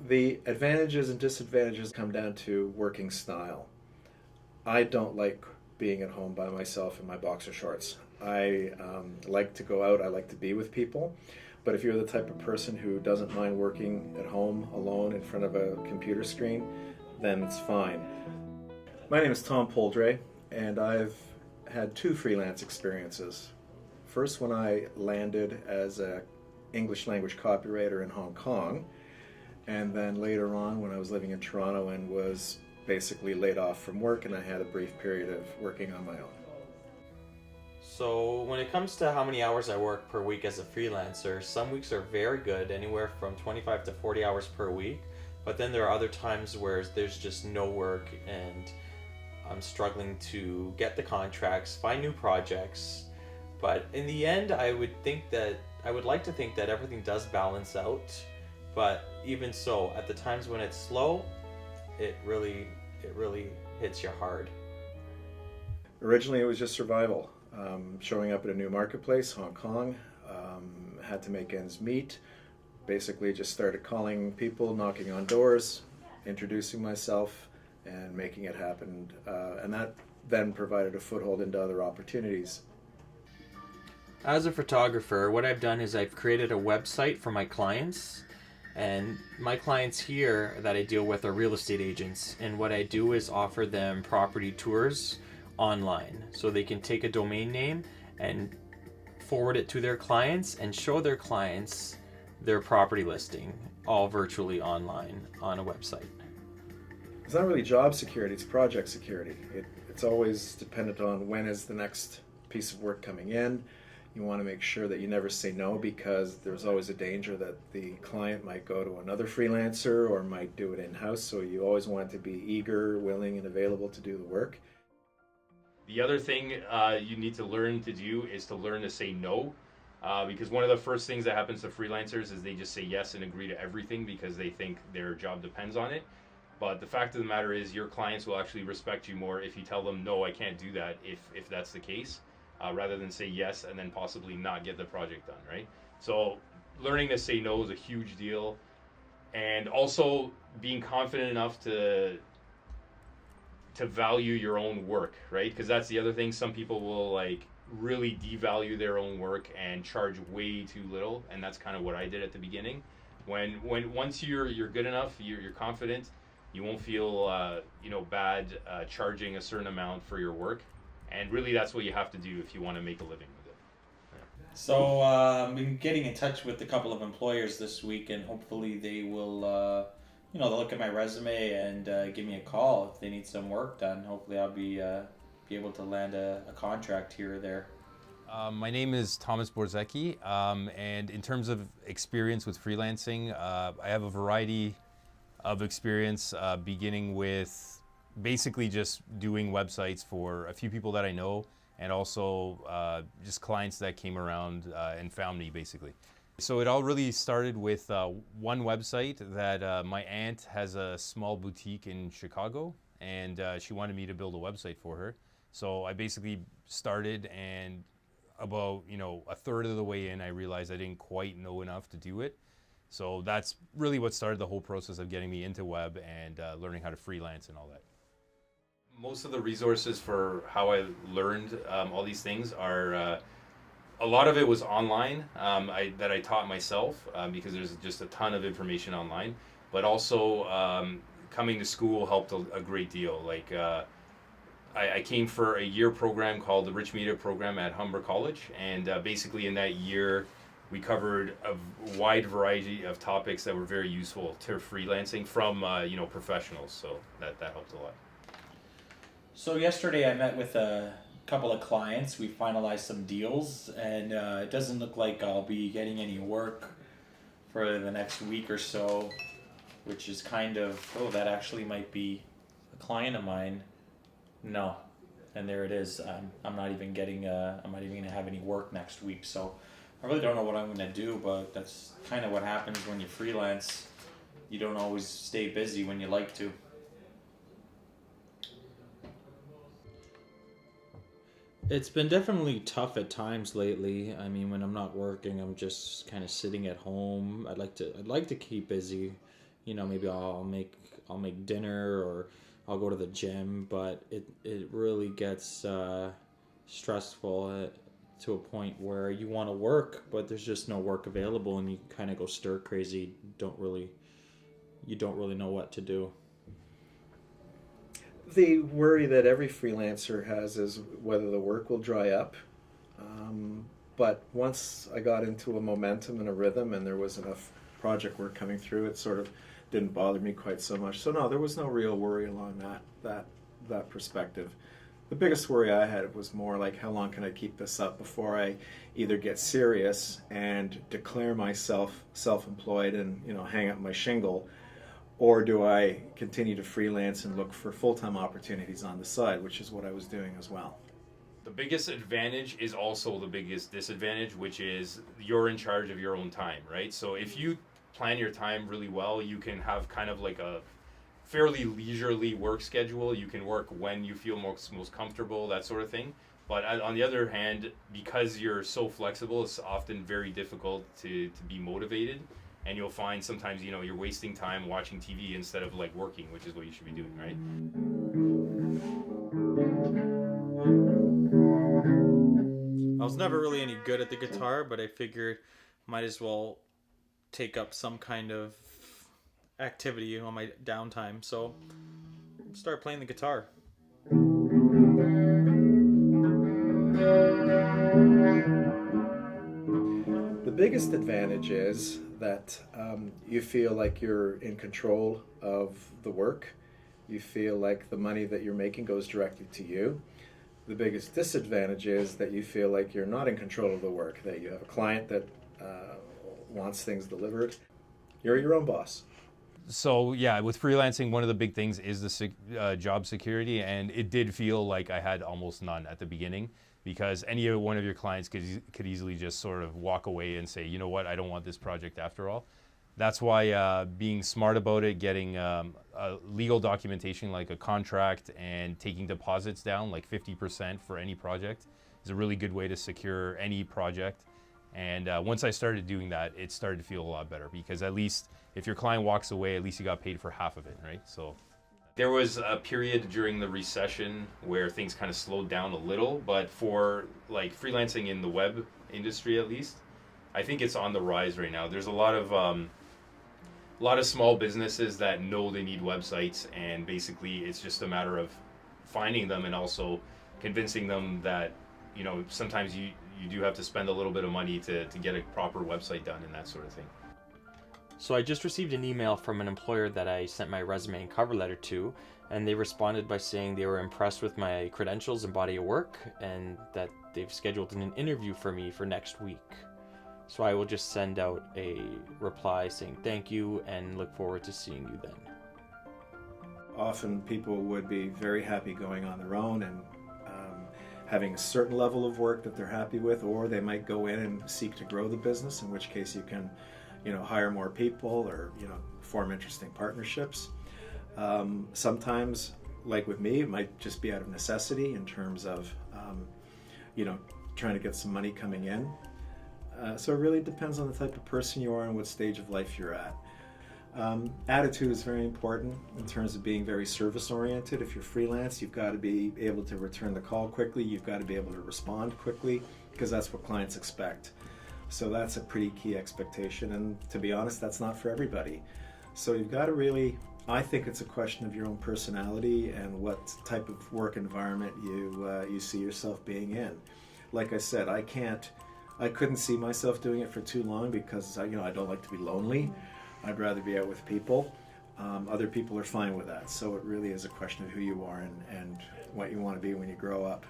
The advantages and disadvantages come down to working style. I don't like being at home by myself in my boxer shorts. I like to go out, I like to be with people. But if you're the type of person who doesn't mind working at home alone in front of a computer screen, then it's fine. My name is Tom Poldre, and I've had two freelance experiences. First, when I landed as an English language copywriter in Hong Kong, and then later on when I was living in Toronto and was basically laid off from work, and I had a brief period of working on my own. So when it comes to how many hours I work per week as a freelancer, some weeks are very good, anywhere from 25 to 40 hours per week. But then there are other times where there's just no work and I'm struggling to get the contracts, find new projects. But in the end, I would like to think that everything does balance out. But even so, at the times when it's slow, it really hits you hard. Originally, it was just survival. Showing up at a new marketplace, Hong Kong, had to make ends meet. Basically, just started calling people, knocking on doors, introducing myself, and making it happen. And that then provided a foothold into other opportunities. As a photographer, what I've done is I've created a website for my clients. And my clients here that I deal with are real estate agents. And what I do is offer them property tours online. So they can take a domain name and forward it to their clients and show their clients their property listing, all virtually online on a website. It's not really job security, it's project security. It's always dependent on when is the next piece of work coming in. You want to make sure that you never say no, because there's always a danger that the client might go to another freelancer or might do it in-house. So you always want to be eager, willing, and available to do the work. The other thing you need to learn to do is to learn to say no. Because one of the first things that happens to freelancers is they just say yes and agree to everything because they think their job depends on it. But the fact of the matter is your clients will actually respect you more if you tell them, no, I can't do that, if that's the case. Rather than say yes and then possibly not get the project done, right? So learning to say no is a huge deal. And also being confident enough to value your own work, right? Because that's the other thing. Some people will like really devalue their own work and charge way too little. And that's kind of what I did at the beginning. When once you're good enough, you're confident, you won't feel bad charging a certain amount for your work. And really, that's what you have to do if you want to make a living with it. Yeah. So I've been getting in touch with a couple of employers this week, and hopefully they will, they'll look at my resume and give me a call if they need some work done. Hopefully, I'll be able to land a contract here or there. My name is Thomas Borzecki, and in terms of experience with freelancing, I have a variety of experience, beginning with basically just doing websites for a few people that I know, and also just clients that came around and found me, basically. So it all really started with one website that my aunt has a small boutique in Chicago, and she wanted me to build a website for her. So I basically started, and about a third of the way in, I realized I didn't quite know enough to do it. So that's really what started the whole process of getting me into web and learning how to freelance and all that. Most of the resources for how I learned all these things are, a lot of it was online that I taught myself because there's just a ton of information online. But also coming to school helped a great deal. Like I came for a year program called the Rich Media Program at Humber College, and basically in that year we covered a wide variety of topics that were very useful to freelancing from professionals. So that helped a lot. So yesterday I met with a couple of clients. We finalized some deals, and it doesn't look like I'll be getting any work for the next week or so, which is kind of, that actually might be a client of mine. No, and there it is. I'm not even gonna have any work next week, so I really don't know what I'm gonna do. But that's kind of what happens when you freelance. You don't always stay busy when you like to. It's been definitely tough at times lately. I mean, when I'm not working, I'm just kind of sitting at home. I'd like to keep busy, maybe I'll make dinner, or I'll go to the gym, but it really gets stressful to a point where you want to work, but there's just no work available, and you kind of go stir crazy. You don't really know what to do. The worry that every freelancer has is whether the work will dry up. But once I got into a momentum and a rhythm and there was enough project work coming through, it sort of didn't bother me quite so much. So no, there was no real worry along that perspective. The biggest worry I had was more like, how long can I keep this up before I either get serious and declare myself self-employed and hang up my shingle, or do I continue to freelance and look for full-time opportunities on the side, which is what I was doing as well. The biggest advantage is also the biggest disadvantage, which is you're in charge of your own time, right? So if you plan your time really well, you can have kind of like a fairly leisurely work schedule. You can work when you feel most comfortable, that sort of thing. But on the other hand, because you're so flexible, it's often very difficult to be motivated. And you'll find sometimes, you're wasting time watching TV instead of like working, which is what you should be doing, right? I was never really any good at the guitar, but I figured might as well take up some kind of activity on my downtime. So start playing the guitar. The biggest advantage is that you feel like you're in control of the work. You feel like the money that you're making goes directly to you. The biggest disadvantage is that you feel like you're not in control of the work, that you have a client that wants things delivered. You're your own boss. So yeah, with freelancing, one of the big things is the job security, and it did feel like I had almost none at the beginning, because any one of your clients could easily just sort of walk away and say, you know what, I don't want this project after all. That's why being smart about it, getting a legal documentation like a contract and taking deposits down like 50% for any project is a really good way to secure any project. And once I started doing that, it started to feel a lot better, because at least if your client walks away, at least you got paid for half of it, right? So there was a period during the recession where things kind of slowed down a little, but for like freelancing in the web industry, at least, I think it's on the rise right now. There's a lot of small businesses that know they need websites, and basically it's just a matter of finding them and also convincing them that, sometimes you do have to spend a little bit of money to get a proper website done and that sort of thing. So I just received an email from an employer that I sent my resume and cover letter to, and they responded by saying they were impressed with my credentials and body of work, and that they've scheduled an interview for me for next week. So I will just send out a reply saying thank you and look forward to seeing you then. Often people would be very happy going on their own and having a certain level of work that they're happy with, or they might go in and seek to grow the business, in which case you can hire more people or form interesting partnerships. Sometimes, like with me, it might just be out of necessity in terms of trying to get some money coming in. So it really depends on the type of person you are and what stage of life you're at. Attitude is very important in terms of being very service oriented. If you're freelance, you've got to be able to return the call quickly, you've got to be able to respond quickly, because that's what clients expect. So that's a pretty key expectation, and to be honest, that's not for everybody. So you've got to really, I think it's a question of your own personality and what type of work environment you see yourself being in. Like I said, I couldn't see myself doing it for too long, because I don't like to be lonely. I'd rather be out with people. Other people are fine with that. So it really is a question of who you are and what you want to be when you grow up.